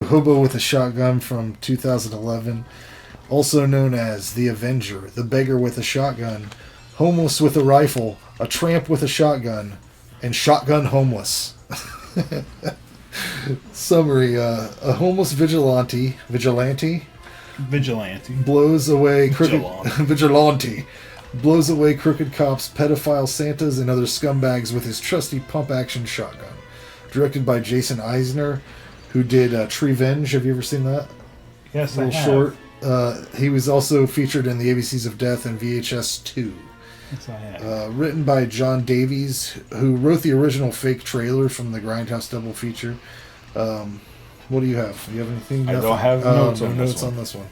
Hobo with a Shotgun from 2011, also known as The Avenger, The Beggar with a Shotgun, Homeless with a Rifle, A Tramp with a Shotgun, and Shotgun Homeless. Summary, a homeless vigilante blows away crooked blows away crooked cops, pedophile Santas, and other scumbags with his trusty pump-action shotgun. Directed by Jason Eisener, who did Treevenge. Have you ever seen that? Yes, I have. Short. He was also featured in The ABCs of Death and VHS 2. Yes, I have. Written by John Davies, who wrote the original fake trailer from the Grindhouse double feature. What do you have? Do you have anything? I don't have notes on this one.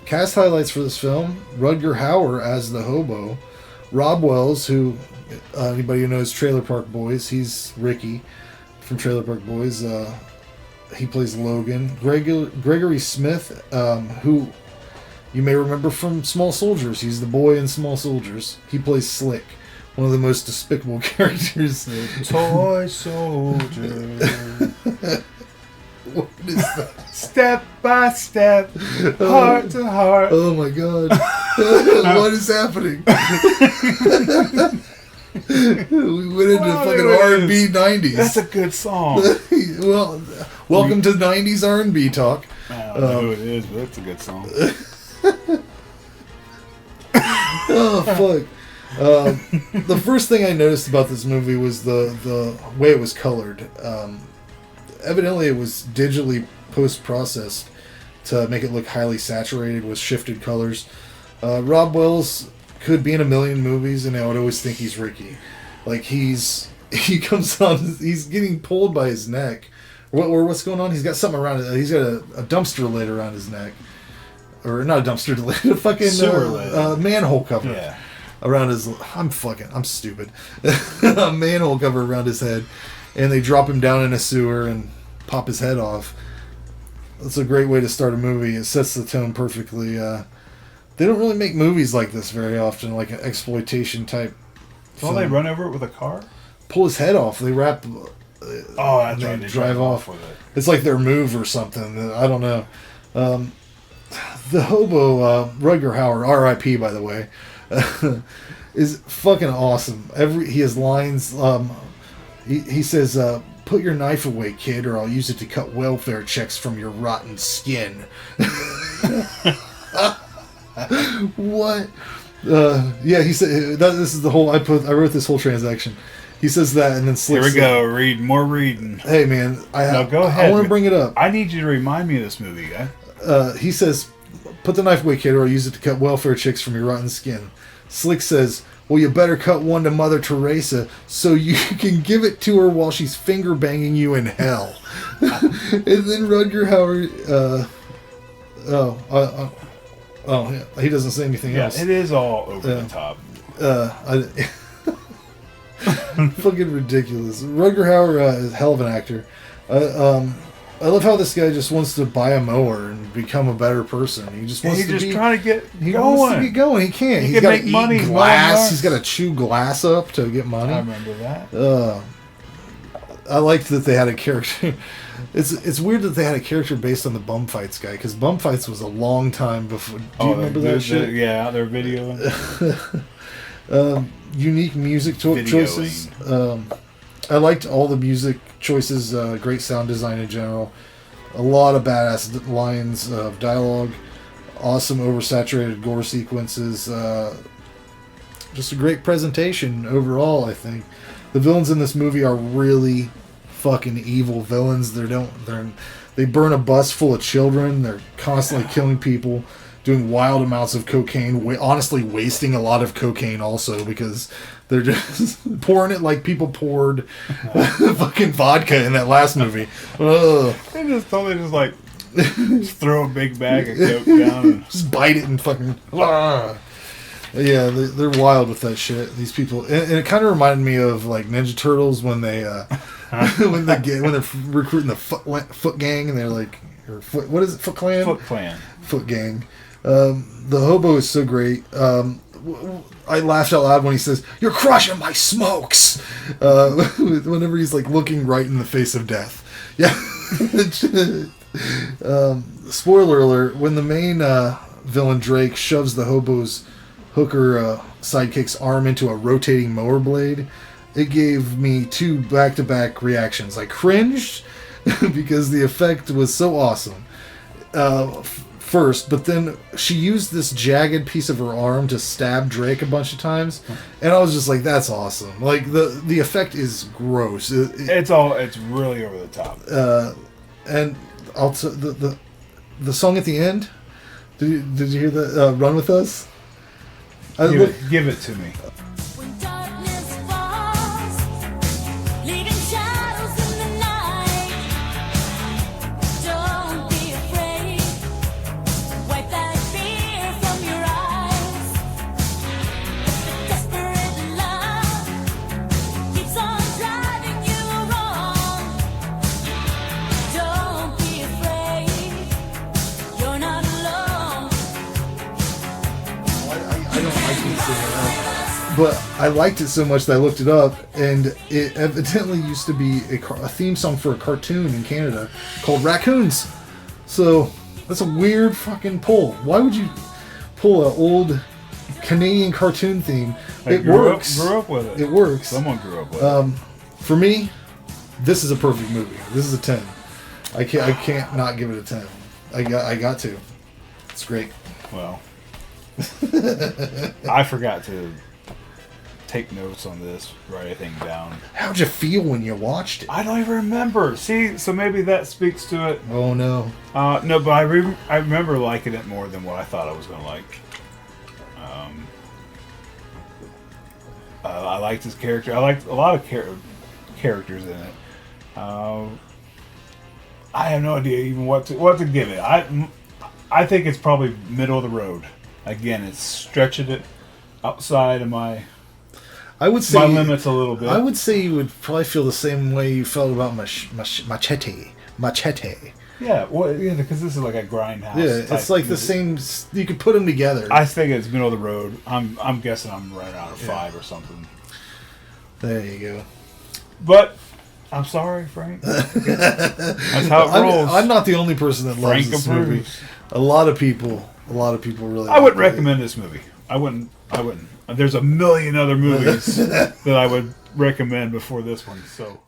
Cast highlights for this film: Rutger Hauer as the Hobo, Rob Wells, who anybody who knows Trailer Park Boys, he's Ricky from Trailer Park Boys. He plays Logan. Gregory Smith, who you may remember from Small Soldiers. He's the boy in Small Soldiers. He plays Slick, one of the most despicable characters. The toy soldier. What is that? Step by step, heart to heart. Oh my god. What is happening? We went into fucking R&B 90s. That's a good song. Well, welcome to 90s R&B talk. I don't know who it is, but it's a good song. Oh, fuck. The first thing I noticed about this movie was the way it was colored. Evidently, it was digitally post-processed to make it look highly saturated with shifted colors. Rob Wells could be in a million movies, and I would always think he's Ricky. Like, he comes on, he's getting pulled by his neck. Or what's going on? He's got something around it. He's got a dumpster lid around his neck. Or not a dumpster lid, a fucking sewer lid. Manhole cover. Yeah. Around his... I'm stupid. A manhole cover around his head. And they drop him down in a sewer and pop his head off. That's a great way to start a movie. It sets the tone perfectly. They don't really make movies like this very often, like an exploitation type Don't they run over it with a car? Pull his head off. They wrap... oh, that's right. They drive off with it. It's like their move or something. I don't know. The Hobo, Rutger Hauer, R.I.P. by the way, is fucking awesome. He has lines... He says, put your knife away, kid, or I'll use it to cut welfare checks from your rotten skin. What? Yeah, he said, this is the whole, I wrote this whole transaction. He says that, and then slips. Here we go, more reading. Hey, man, go ahead. I want to bring it up. I need you to remind me of this movie, guy. He says, put the knife away, kid, or I'll use it to cut welfare checks from your rotten skin. Slick says, well, you better cut one to Mother Teresa so you can give it to her while she's finger banging you in hell. And then Rutger Hauer, yeah, he doesn't say anything else. Yeah, it is all over the top. Fucking ridiculous. Rutger Hauer is a hell of an actor. I love how this guy just wants to buy a mower and become a better person. He just wants trying to get he going. Wants to get going. He can't. He He's can got make to money. eat glass. He's got to chew glass up to get money. I remember that. I liked that they had a character. It's weird that they had a character based on the Bum Fights guy, because Bum Fights was a long time before. Do you remember that shit? Yeah, their video. Unique music choices. I liked all the music choices. Great sound design in general. A lot of badass lines of dialogue. Awesome oversaturated gore sequences. Just a great presentation overall, I think. The villains in this movie are really fucking evil villains. They burn a bus full of children. They're constantly killing people, doing wild amounts of cocaine, honestly wasting a lot of cocaine also, because they're just pouring it like people poured fucking vodka in that last movie. Ugh. They just throw a big bag of coke down and just bite it and fucking... Yeah, they're wild with that shit. These people, and it kind of reminded me of like Ninja Turtles when they when they're recruiting the foot gang, and they're like, what is it? Foot Clan. Foot Gang. The Hobo is so great. I laughed out loud when he says, "You're crushing my smokes." Whenever he's like looking right in the face of death. Yeah. Spoiler alert, when the main villain Drake shoves the hobo's hooker sidekick's arm into a rotating mower blade, it gave me 2 back-to-back reactions. I cringed because the effect was so awesome. First, but then she used this jagged piece of her arm to stab Drake a bunch of times, and I was just like, "That's awesome!" Like the effect is gross. It's really over the top. And also the song at the end. Did you hear the "Run with Us"? Give it to me. When darkness falls, leaving shadows in the night, don't be afraid. Wipe that fear from your eyes. The desperate love keeps on driving you wrong. Don't be afraid. You're not alone. I can't say that. But I liked it so much that I looked it up, and it evidently used to be a theme song for a cartoon in Canada called Raccoons. So that's a weird fucking pull. Why would you pull an old Canadian cartoon theme? It works. Grew up with it. It works. Someone grew up with it. For me, this is a perfect movie. This is a 10. I can't not give it a 10. I got to. It's great. Well, I forgot to take notes on this, write anything down. How'd you feel when you watched it? I don't even remember. See, so maybe that speaks to it. Oh no. No, but I remember liking it more than what I thought I was going to like. I liked his character. I liked a lot of characters in it. I have no idea even what to give it. I think it's probably middle of the road. Again, it's stretching it outside of my limits a little bit. I would say you would probably feel the same way you felt about Machete. Yeah, because this is like a Grindhouse. Yeah, it's like the same. You could put them together. I think it's middle of the road. I'm guessing I'm running out of 5 or something. There you go. But I'm sorry, Frank. That's how it rolls. I'm not the only person that loves this movie. A lot of people really. I wouldn't recommend this movie. I wouldn't. There's a million other movies that I would recommend before this one. So.